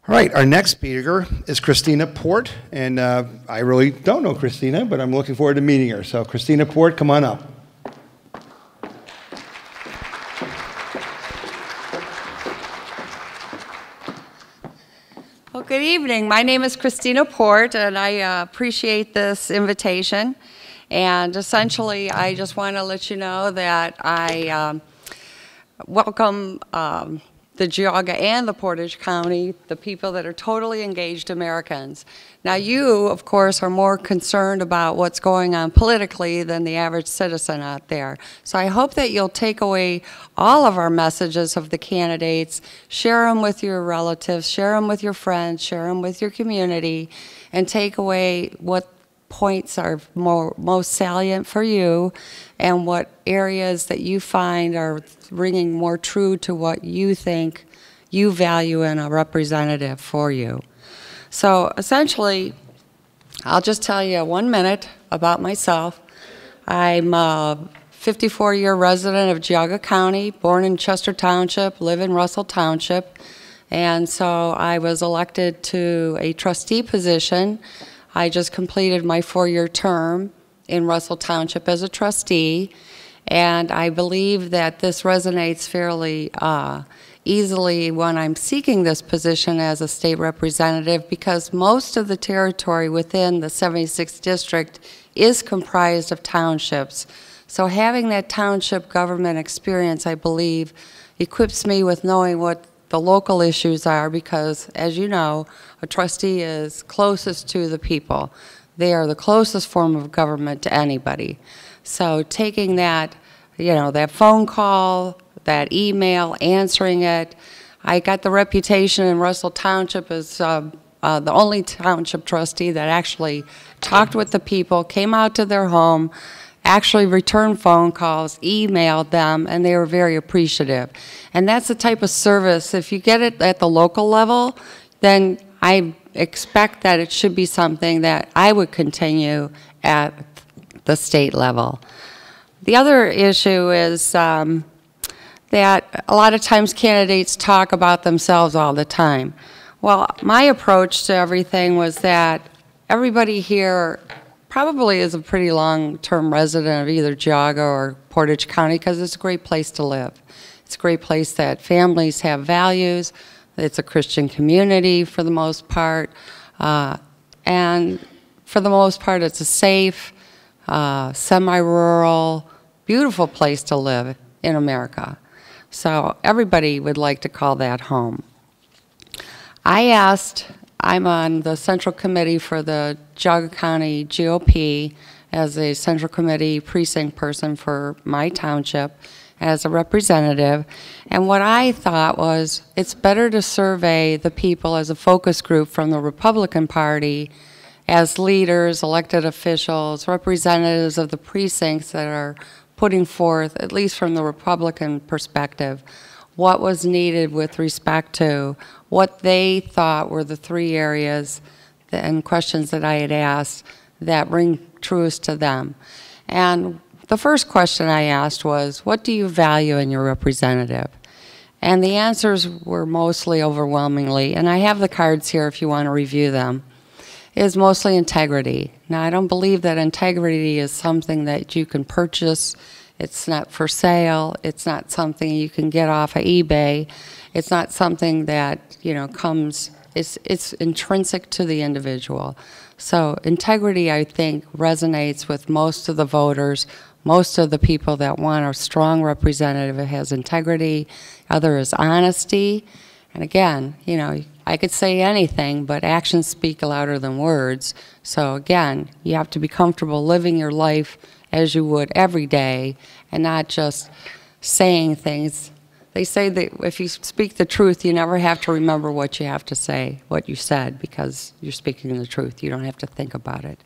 All right, our next speaker is Kristina Port, and I really don't know Kristina, but I'm looking forward to meeting her. So Kristina Port, come on up. Well, good evening. My name is Kristina Port, and I appreciate this invitation. And essentially, I just want to let you know that I welcome the Geauga and the Portage County, the people that are totally engaged Americans. Now you, of course, are more concerned about what's going on politically than the average citizen out there. So I hope that you'll take away all of our messages of the candidates, share them with your relatives, share them with your friends, share them with your community, and take away what points are most salient for you and what areas that you find are ringing more true to what you think you value in a representative for you. So essentially, I'll just tell you 1 minute about myself. I'm a 54-year resident of Geauga County, born in Chester Township, live in Russell Township, and so I was elected to a trustee position. I just completed my 4-year term in Russell Township as a trustee, and I believe that this resonates fairly easily when I'm seeking this position as a state representative, because most of the territory within the 76th district is comprised of townships. So having that township government experience, I believe, equips me with knowing what the local issues are, because, as you know, a trustee is closest to the people. They are the closest form of government to anybody. So taking that, that phone call, that email, answering it, I got the reputation in Russell Township as the only township trustee that actually talked with the people, came out to their home, actually returned phone calls, emailed them, and they were very appreciative. And that's the type of service, if you get it at the local level, then I expect that it should be something that I would continue at the state level. The other issue is that a lot of times candidates talk about themselves all the time. Well, my approach to everything was that everybody here probably is a pretty long-term resident of either Geauga or Portage County, because it's a great place to live. It's a great place that families have values. It's a Christian community for the most part. And for the most part, it's a safe, semi-rural, beautiful place to live in America. So everybody would like to call that home. I'm on the Central Committee for the Geauga County GOP as a Central Committee precinct person for my township as a representative. And what I thought was, it's better to survey the people as a focus group from the Republican Party as leaders, elected officials, representatives of the precincts that are putting forth, at least from the Republican perspective, what was needed with respect to what they thought were the 3 areas and questions that I had asked that ring truest to them. And the first question I asked was, what do you value in your representative? And the answers were mostly overwhelmingly, and I have the cards here if you want to review them, is mostly integrity. Now, I don't believe that integrity is something that you can purchase. It's not for sale. It's not something you can get off of eBay. It's not something that, comes, it's intrinsic to the individual. So integrity, I think, resonates with most of the voters, most of the people that want a strong representative that has integrity. Other is honesty. And again, I could say anything, but actions speak louder than words. So again, you have to be comfortable living your life as you would every day and not just saying things. They say that if you speak the truth, you never have to remember what you have to say, what you said, because you're speaking the truth. You don't have to think about it.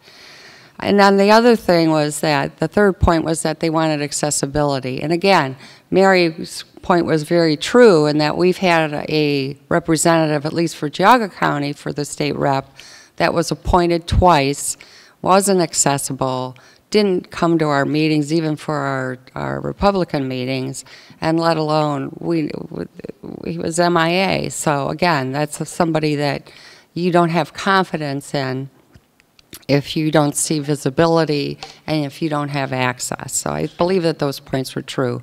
And then the other thing was that, the third point was that they wanted accessibility. And again, Mary's point was very true in that we've had a representative, at least for Geauga County, for the state rep, that was appointed twice, wasn't accessible, didn't come to our meetings, even for our Republican meetings, and let alone he was MIA. So again, that's somebody that you don't have confidence in if you don't see visibility and if you don't have access. So I believe that those points were true.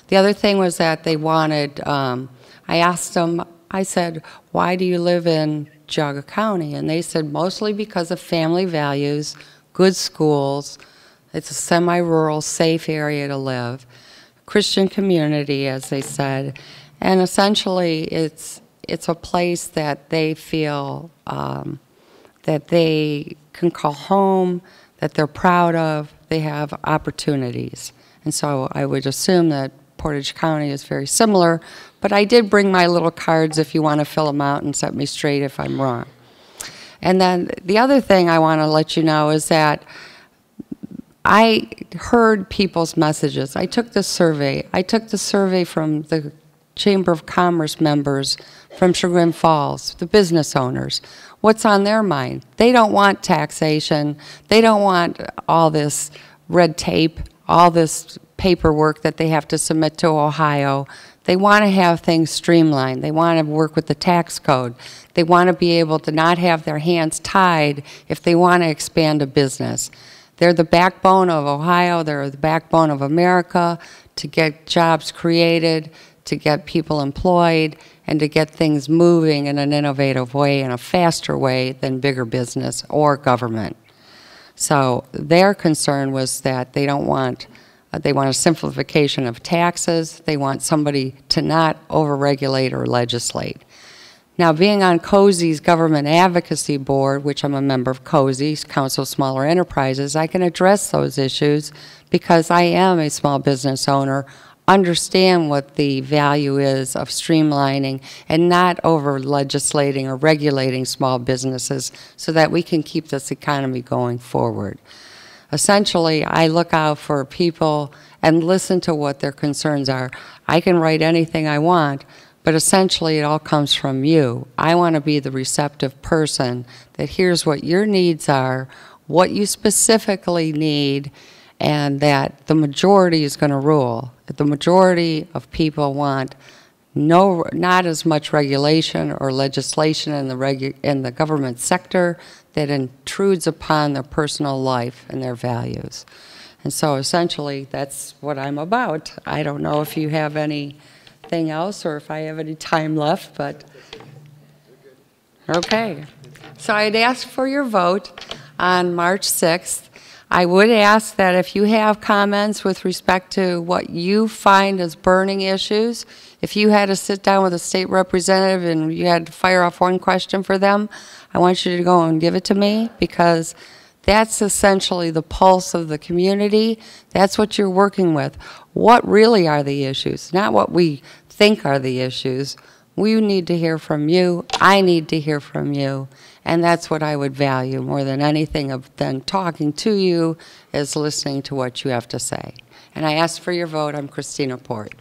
The other thing was that they wanted, I asked them, I said, why do you live in Geauga County? And they said, mostly because of family values, good schools, it's a semi-rural, safe area to live, Christian community, as they said, and essentially it's a place that they feel that they can call home, that they're proud of, they have opportunities. And so I would assume that Portage County is very similar, but I did bring my little cards if you want to fill them out and set me straight if I'm wrong. And then the other thing I want to let you know is that I heard people's messages. I took the survey. I took the survey from the Chamber of Commerce members from Chagrin Falls, the business owners. What's on their mind? They don't want taxation. They don't want all this red tape, all this paperwork that they have to submit to Ohio. They want to have things streamlined. They want to work with the tax code. They want to be able to not have their hands tied if they want to expand a business. They're the backbone of Ohio. They're the backbone of America to get jobs created, to get people employed, and to get things moving in an innovative way, in a faster way than bigger business or government. So their concern was that they don't want, they want a simplification of taxes. They want somebody to not overregulate or legislate. Now, being on COSE's Government Advocacy Board, which I'm a member of COSE's, Council of Smaller Enterprises, I can address those issues because I am a small business owner, understand what the value is of streamlining and not over legislating or regulating small businesses so that we can keep this economy going forward. Essentially, I look out for people and listen to what their concerns are. I can write anything I want, but essentially it all comes from you. I want to be the receptive person that hears what your needs are, what you specifically need, and that the majority is going to rule. The majority of people want not as much regulation or legislation in the government sector that intrudes upon their personal life and their values. And so essentially that's what I'm about. I don't know if you have anything else or if I have any time left, but okay. So I'd ask for your vote on March 6th. I would ask that if you have comments with respect to what you find as burning issues, if you had to sit down with a state representative and you had to fire off one question for them, I want you to go and give it to me because that's essentially the pulse of the community. That's what you're working with. What really are the issues? Not what we think are the issues. We need to hear from you. I need to hear from you. And that's what I would value more than anything than talking to you is listening to what you have to say. And I ask for your vote. I'm Kristina Port.